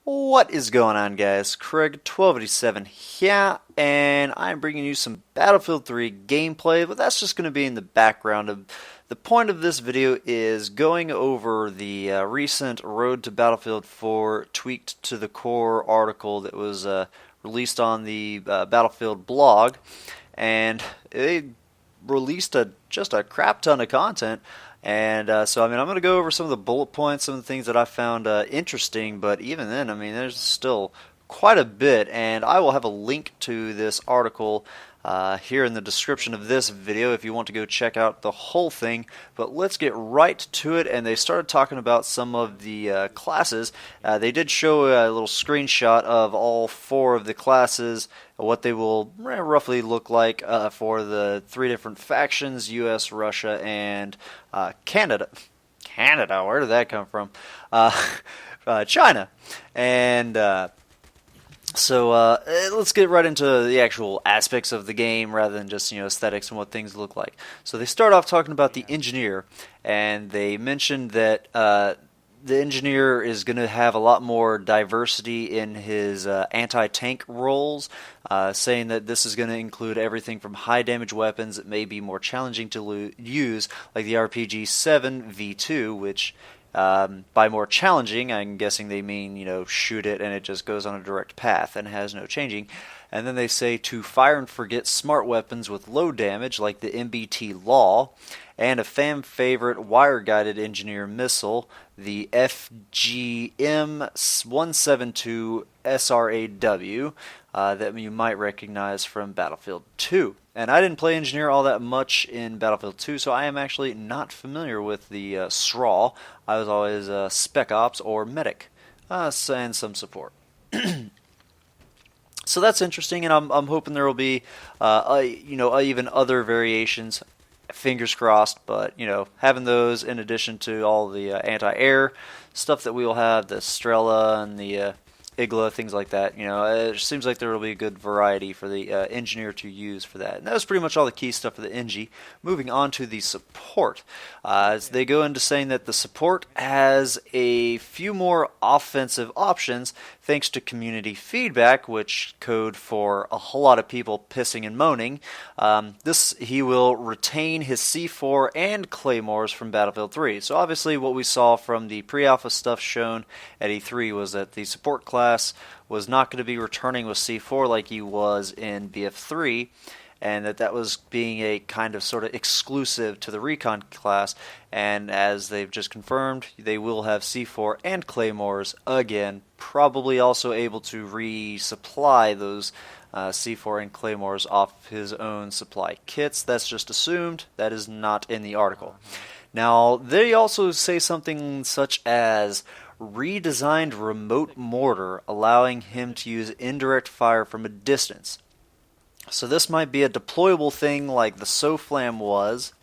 What is going on, guys? Craig1287 here, and I'm bringing you some Battlefield 3 gameplay, but that's just going to be in the background. The point of this video is going over the recent Road to Battlefield 4 Tweaked to the Core article that was released on the Battlefield blog, and they released just a crap ton of content. And so, I'm going to go over some of the bullet points, some of the things that I found interesting, but even then, there's still quite a bit, and I will have a link to this article here in the description of this video if you want to go check out the whole thing. But let's get right to it, and they started talking about some of the classes. They did show a little screenshot of all four of the classes, what they will roughly look like for the three different factions: US, Russia, and Canada. Canada, where did that come from? China. And so let's get right into the actual aspects of the game rather than just aesthetics and what things look like. So they start off talking about the engineer, and they mentioned that the engineer is going to have a lot more diversity in his anti-tank roles, saying that this is going to include everything from high damage weapons that may be more challenging to use, like the RPG-7 V2, which by more challenging, I'm guessing they mean, shoot it and it just goes on a direct path and has no changing. And then they say to fire and forget smart weapons with low damage, like the MBT Law, and a fan favorite wire-guided engineer missile, the FGM-172 SRAW, that you might recognize from Battlefield 2. And I didn't play engineer all that much in Battlefield 2, so I am actually not familiar with the SRAW. I was always Spec Ops or Medic, and some support. So that's interesting, and I'm hoping there will be, even other variations. Fingers crossed, but having those in addition to all the anti-air stuff that we will have, the Strela and the Igla, things like that. It seems like there will be a good variety for the engineer to use for that. And that was pretty much all the key stuff for the Engie. Moving on to the support. As they go into saying that the support has a few more offensive options thanks to community feedback, which code for a whole lot of people pissing and moaning. He will retain his C4 and Claymores from Battlefield 3. So obviously what we saw from the pre-alpha stuff shown at E3 was that the support class was not going to be returning with C4 like he was in BF3, and that was being a kind of sort of exclusive to the Recon class. And as they've just confirmed, they will have C4 and Claymores again, probably also able to resupply those C4 and Claymores off his own supply kits. That's just assumed. That is not in the article. Now, they also say something such as redesigned remote mortar, allowing him to use indirect fire from a distance. So this might be a deployable thing like the SOFLAM was,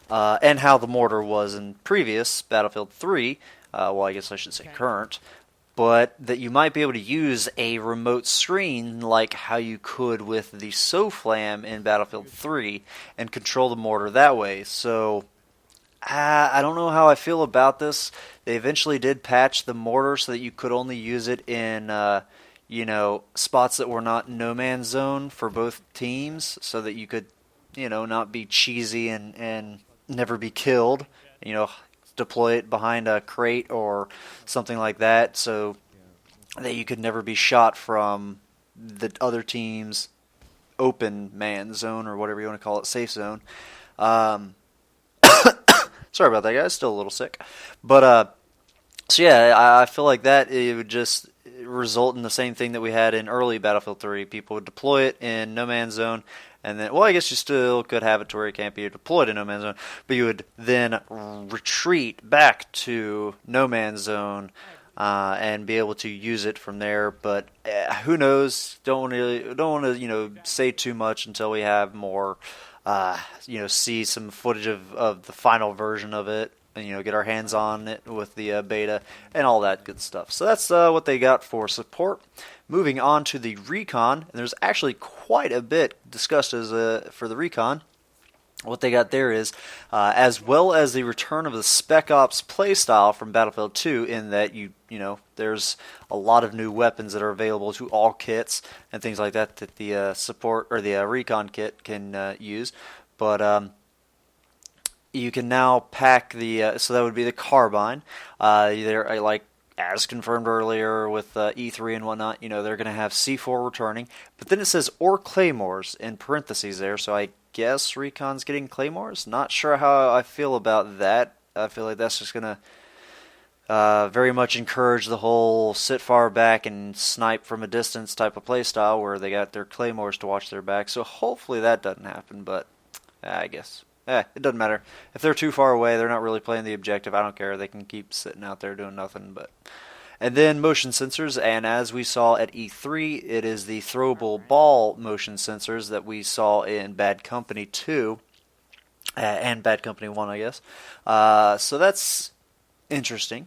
and how the mortar was in previous Battlefield 3, well, I guess I should say current, but that you might be able to use a remote screen like how you could with the SOFLAM in Battlefield 3 and control the mortar that way. So I don't know how I feel about this. They eventually did patch the mortar so that you could only use it in spots that were not no man's zone for both teams, so that you could not be cheesy and never be killed. Deploy it behind a crate or something like that, so that you could never be shot from the other team's open man zone, or whatever you want to call it, safe zone. Sorry about that, guys. Still a little sick. But, so yeah, I feel like that it would just result in the same thing that we had in early Battlefield 3. People would deploy it in no man's zone, and then, well, I guess you still could have it to where it can't be deployed in no man's zone, but you would then retreat back to no man's zone and be able to use it from there. But who knows? Don't want to say too much until we have more. See some footage of the final version of it, and get our hands on it with the beta and all that good stuff. So that's what they got for support. Moving on to the Recon, and there's actually quite a bit discussed as for the Recon. what they got there is, as well as the return of the Spec Ops playstyle from Battlefield 2, in that you know there's a lot of new weapons that are available to all kits and things like that that the support or the recon kit can use, but you can now pack the so that would be the carbine. They're like, as confirmed earlier with E3 and whatnot, you know, they're going to have C4 returning. But then it says, or claymores in parentheses there, so I guess Recon's getting claymores? Not sure how I feel about that. I feel like that's just going to very much encourage the whole sit far back and snipe from a distance type of playstyle where they got their claymores to watch their back. So hopefully that doesn't happen, but I guess. It doesn't matter. If they're too far away, they're not really playing the objective. I don't care. They can keep sitting out there doing nothing. And then motion sensors, and as we saw at E3, it is the throwable ball motion sensors that we saw in Bad Company 2 and Bad Company 1, I guess. So that's interesting.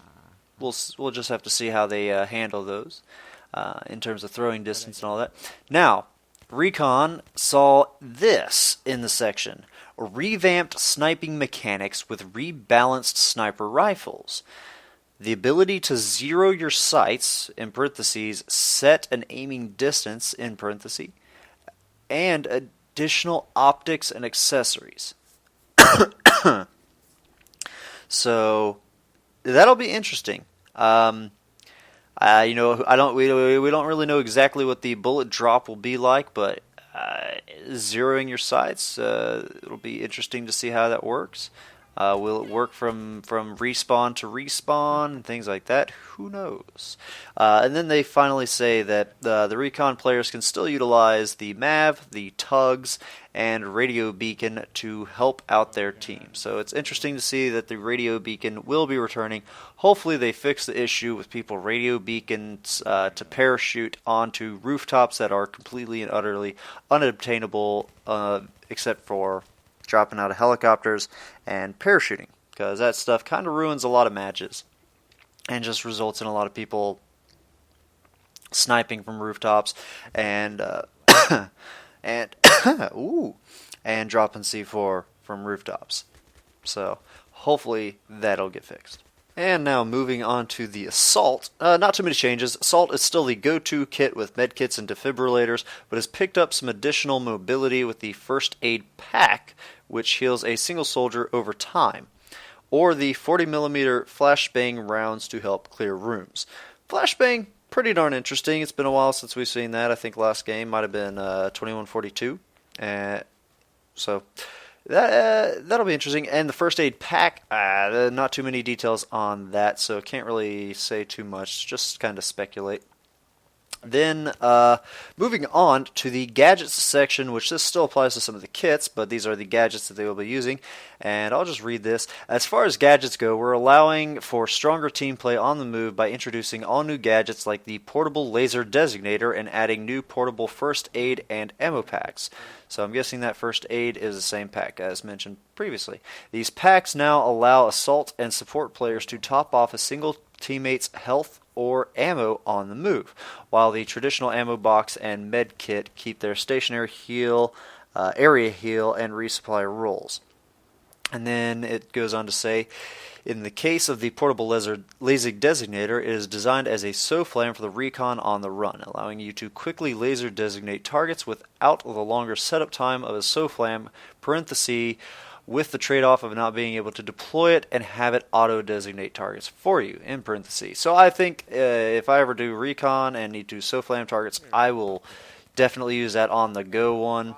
We'll just have to see how they handle those in terms of throwing distance and all that. Now, Recon saw this in the section. Revamped sniping mechanics with rebalanced sniper rifles. The ability to zero your sights, in parentheses, set an aiming distance, in parentheses, and additional optics and accessories. So that'll be interesting. You know, we don't really know exactly what the bullet drop will be like, but zeroing your sights, it'll be interesting to see how that works. Will it work from respawn to respawn and things like that? Who knows? And then they finally say that the Recon players can still utilize the MAV, the tugs, and radio beacon to help out their team. So it's interesting to see that the radio beacon will be returning. Hopefully they fix the issue with people radio beacons to parachute onto rooftops that are completely and utterly unobtainable except for dropping out of helicopters and parachuting, because that stuff kind of ruins a lot of matches and just results in a lot of people sniping from rooftops and and and dropping C4 from rooftops. So hopefully that'll get fixed. And now moving on to the Assault. Not too many changes. Assault is still the go-to kit with medkits and defibrillators, but has picked up some additional mobility with the First Aid Pack, which heals a single soldier over time, or the 40mm flashbang rounds to help clear rooms. Flashbang, pretty darn interesting. It's been a while since we've seen that. I think last game might have been 2142. So that'll be interesting. And the First Aid Pack, not too many details on that, so can't really say too much, just kind of speculate. Then, moving on to the gadgets section, which this still applies to some of the kits, but these are the gadgets that they will be using, and I'll just read this. As far as gadgets go, we're allowing for stronger team play on the move by introducing all new gadgets like the portable laser designator and adding new portable first aid and ammo packs. So I'm guessing that first aid is the same pack as mentioned previously. These packs now allow assault and support players to top off a single teammate's health or ammo on the move, while the traditional ammo box and med kit keep their stationary heal, area heal, and resupply rolls. And then it goes on to say, in the case of the portable laser designator, it is designed as a SOFLAM for the Recon on the run, allowing you to quickly laser designate targets without the longer setup time of a SOFLAM, parenthesis, with the trade-off of not being able to deploy it and have it auto-designate targets for you, in parentheses. So I think if I ever do Recon and need to SOFLAM targets, I will definitely use that on the go one.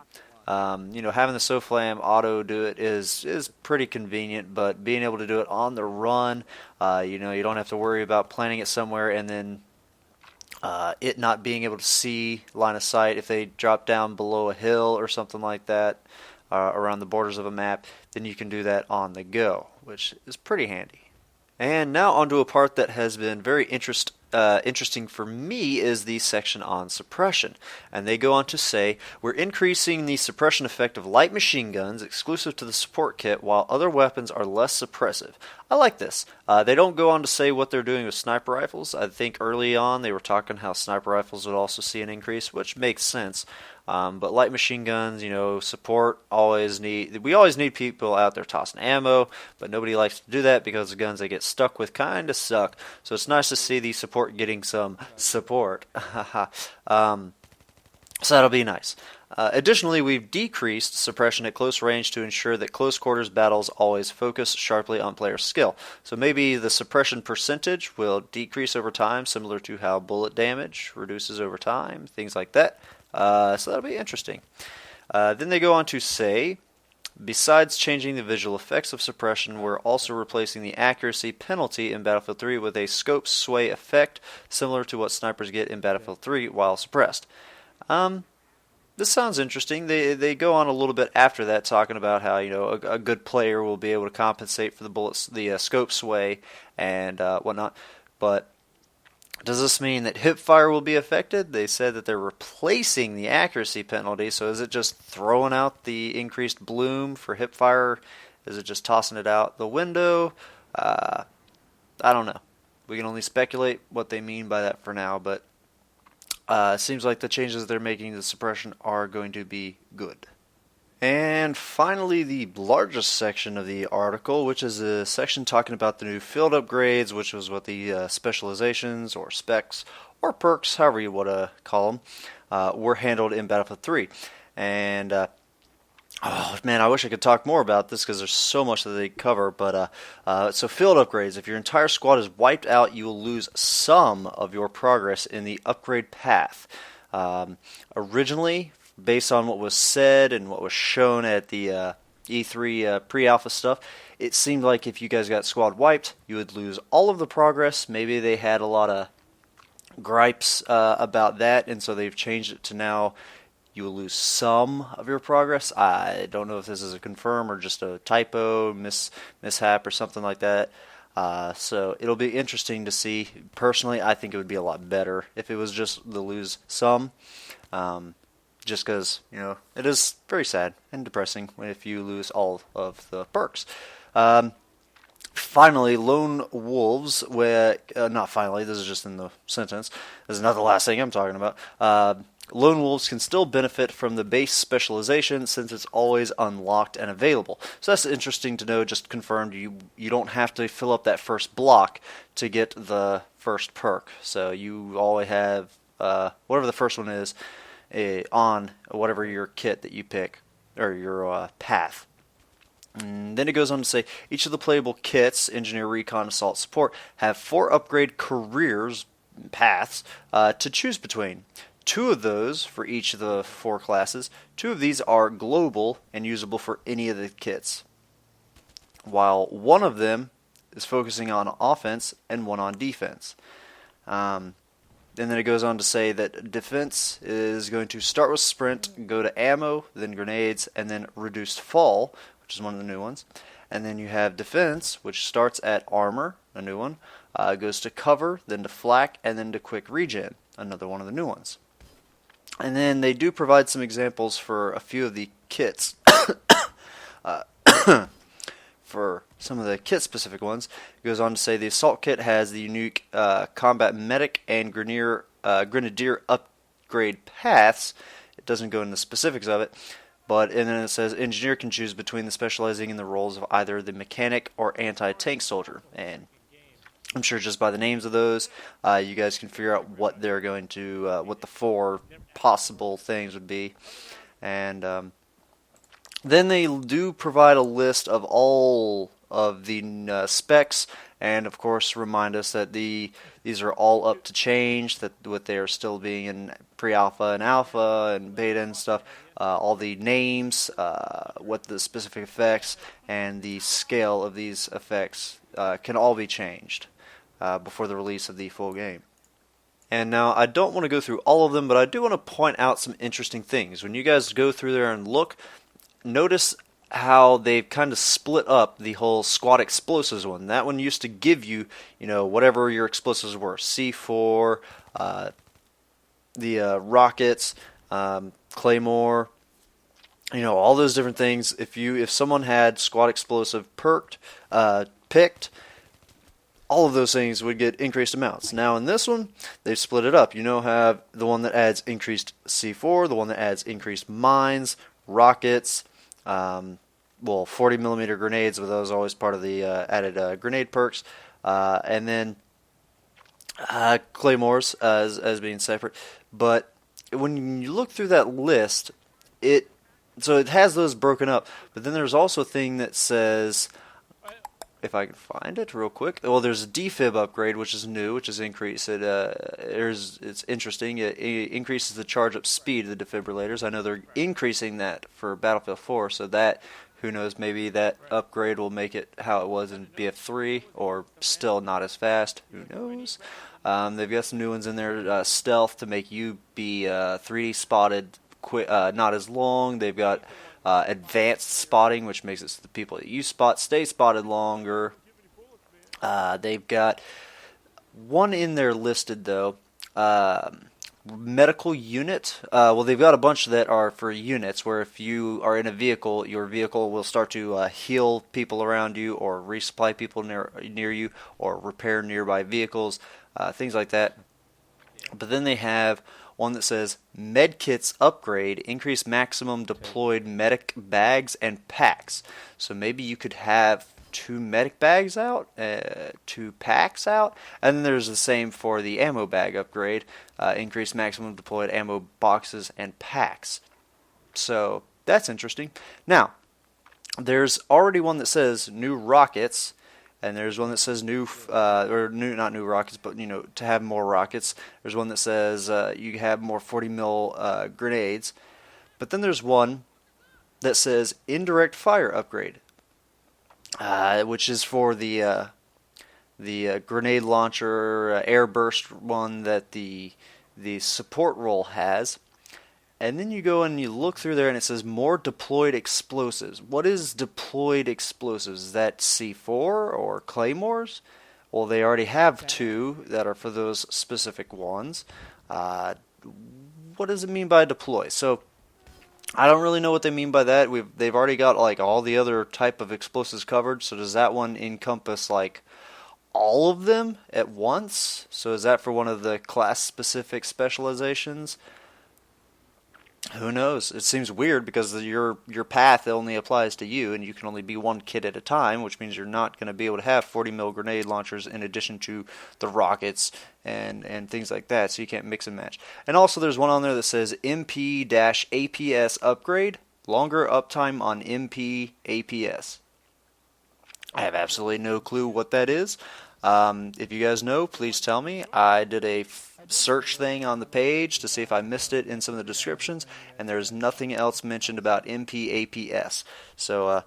You know, having the SOFLAM auto do it is pretty convenient, but being able to do it on the run, you know, you don't have to worry about planning it somewhere and then it not being able to see line of sight if they drop down below a hill or something like that. Around the borders of a map, then you can do that on the go, which is pretty handy. And now onto a part that has been very interesting for me is the section on suppression. And they go on to say, we're increasing the suppression effect of light machine guns exclusive to the support kit while other weapons are less suppressive. I like this. They don't go on to say what they're doing with sniper rifles. I think early on they were talking how sniper rifles would also see an increase, which makes sense. But light machine guns, support we always need people out there tossing ammo, but nobody likes to do that because the guns they get stuck with kind of suck. So it's nice to see the support getting some support. So that'll be nice. Additionally, we've decreased suppression at close range to ensure that close quarters battles always focus sharply on player skill. So maybe the suppression percentage will decrease over time, similar to how bullet damage reduces over time, things like that. So that'll be interesting. Then they go on to say, besides changing the visual effects of suppression, we're also replacing the accuracy penalty in Battlefield 3 with a scope sway effect, similar to what snipers get in Battlefield 3 while suppressed. This sounds interesting. They go on a little bit after that, talking about how a good player will be able to compensate for the bullets, the scope sway and whatnot. But does this mean that hipfire will be affected? They said that they're replacing the accuracy penalty. So is it just throwing out the increased bloom for hipfire? Is it just tossing it out the window? I don't know. We can only speculate what they mean by that for now, but seems like the changes they're making to the suppression are going to be good. And finally, the largest section of the article, which is a section talking about the new field upgrades, which was what the specializations or specs or perks, however you want to call them, were handled in Battlefield 3. And oh man, I wish I could talk more about this because there's so much that they cover. But so field upgrades. If your entire squad is wiped out, you will lose some of your progress in the upgrade path. Originally, based on what was said and what was shown at the E3 pre-alpha stuff, it seemed like if you guys got squad wiped, you would lose all of the progress. Maybe they had a lot of gripes about that, and so they've changed it to now you will lose some of your progress. I don't know if this is a confirm or just a typo, mishap, or something like that. So it'll be interesting to see. Personally, I think it would be a lot better if it was just the lose some. Just because, it is very sad and depressing if you lose all of the perks. Finally, lone wolves, not finally, this is just in the sentence. This is not the last thing I'm talking about. Lone wolves can still benefit from the base specialization since it's always unlocked and available. So that's interesting to know, just confirmed. You don't have to fill up that first block to get the first perk. So you always have, whatever the first one is, on whatever your kit that you pick, or your path. And then it goes on to say, each of the playable kits, Engineer, Recon, Assault, Support, have 4 upgrade careers, paths, to choose between. 2 of those for each of the 4 classes. 2 of these are global and usable for any of the kits, while 1 of them is focusing on offense and 1 on defense. And then it goes on to say that defense is going to start with sprint, go to ammo, then grenades, and then reduced fall, which is one of the new ones. And then you have defense, which starts at armor, a new one, goes to cover, then to flak, and then to quick regen, another one of the new ones. And then they do provide some examples for a few of the kits. For some of the kit-specific ones, it goes on to say the assault kit has the unique combat medic and grenadier upgrade paths. It doesn't go into the specifics of it, and then it says engineer can choose between the specializing in the roles of either the mechanic or anti-tank soldier. And I'm sure just by the names of those, you guys can figure out what they're going to, what the 4 possible things would be. And then they do provide a list of all of the specs, and of course remind us that these are all up to change, that what they are still being in pre-alpha and alpha and beta and stuff. All the names, what the specific effects, and the scale of these effects can all be changed before the release of the full game. And now, I don't want to go through all of them, but I do want to point out some interesting things. When you guys go through there and look, notice how they've kind of split up the whole squad explosives one. That one used to give you, whatever your explosives were. C4, the rockets, Claymore, all those different things. If someone had squad explosive perked, picked, all of those things would get increased amounts. Now in this one, they've split it up. You know, have the one that adds increased C4, the one that adds increased mines, rockets, well, 40 millimeter grenades, but those are always part of the added grenade perks, and then claymores as being separate. But when you look through that list, it has those broken up. But then there's also a thing that says, if I can find it real quick. Well, there's a defib upgrade, which is new, which is increased. It's interesting. It increases the charge up speed of the defibrillators. I know they're increasing that for Battlefield 4, so that, who knows, maybe that upgrade will make it how it was in BF3, or still not as fast. Who knows? They've got some new ones in there. Stealth to make you be 3D spotted, not as long. They've got advanced spotting, which makes it so the people that you spot stay spotted longer. They've got one in there listed, though. Medical unit. Well, they've got a bunch that are for units, where if you are in a vehicle, your vehicle will start to heal people around you, or resupply people near you, or repair nearby vehicles, things like that. But then they have one that says medkits upgrade, increase maximum deployed medic bags and packs. So maybe you could have 2 medic bags out, 2 packs out, and then there's the same for the ammo bag upgrade, increase maximum deployed ammo boxes and packs. So that's interesting. Now, there's already one that says new rockets, and there's one that says not new rockets, but to have more rockets. There's one that says you have more 40 mil grenades, but then there's one that says indirect fire upgrade, which is for the grenade launcher air burst one that the support role has. And then you go and you look through there and it says more deployed explosives. What is deployed explosives? Is that C4 or claymores? Well, they already have 2 that are for those specific ones. What does it mean by deploy? So I don't really know what they mean by that. They've already got like all the other type of explosives covered. So does that one encompass like all of them at once? So is that for one of the class specific specializations? Who knows? It seems weird because your path only applies to you, and you can only be one kid at a time, which means you're not going to be able to have 40 mil grenade launchers in addition to the rockets and things like that, so you can't mix and match. And also there's one on there that says MP-APS upgrade, longer uptime on MP-APS. I have absolutely no clue what that is. If you guys know, please tell me. I did a search thing on the page to see if I missed it in some of the descriptions, and there's nothing else mentioned about MP-APS. So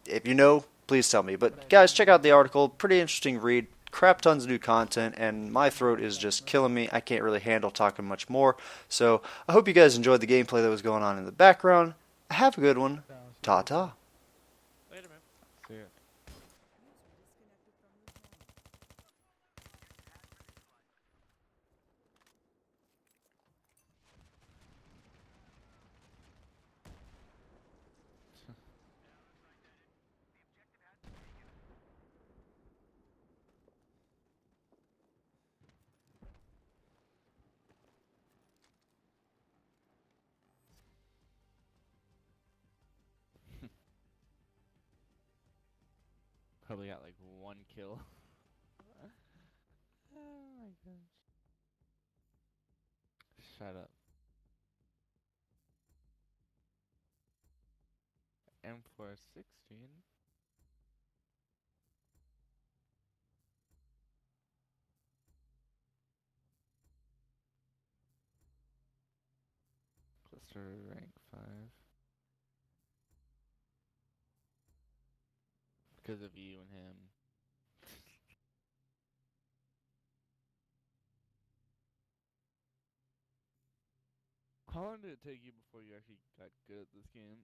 if you know, please tell me. But guys, check out the article. Pretty interesting read. Crap tons of new content, and my throat is just killing me. I can't really handle talking much more. So I hope you guys enjoyed the gameplay that was going on in the background. Have a good one. Ta-ta. Later, man. See ya. Probably got like 1 kill. Oh my gosh. Shut up. M416. Cluster rank 5. Because of you and him. How long did it take you before you actually got good at this game?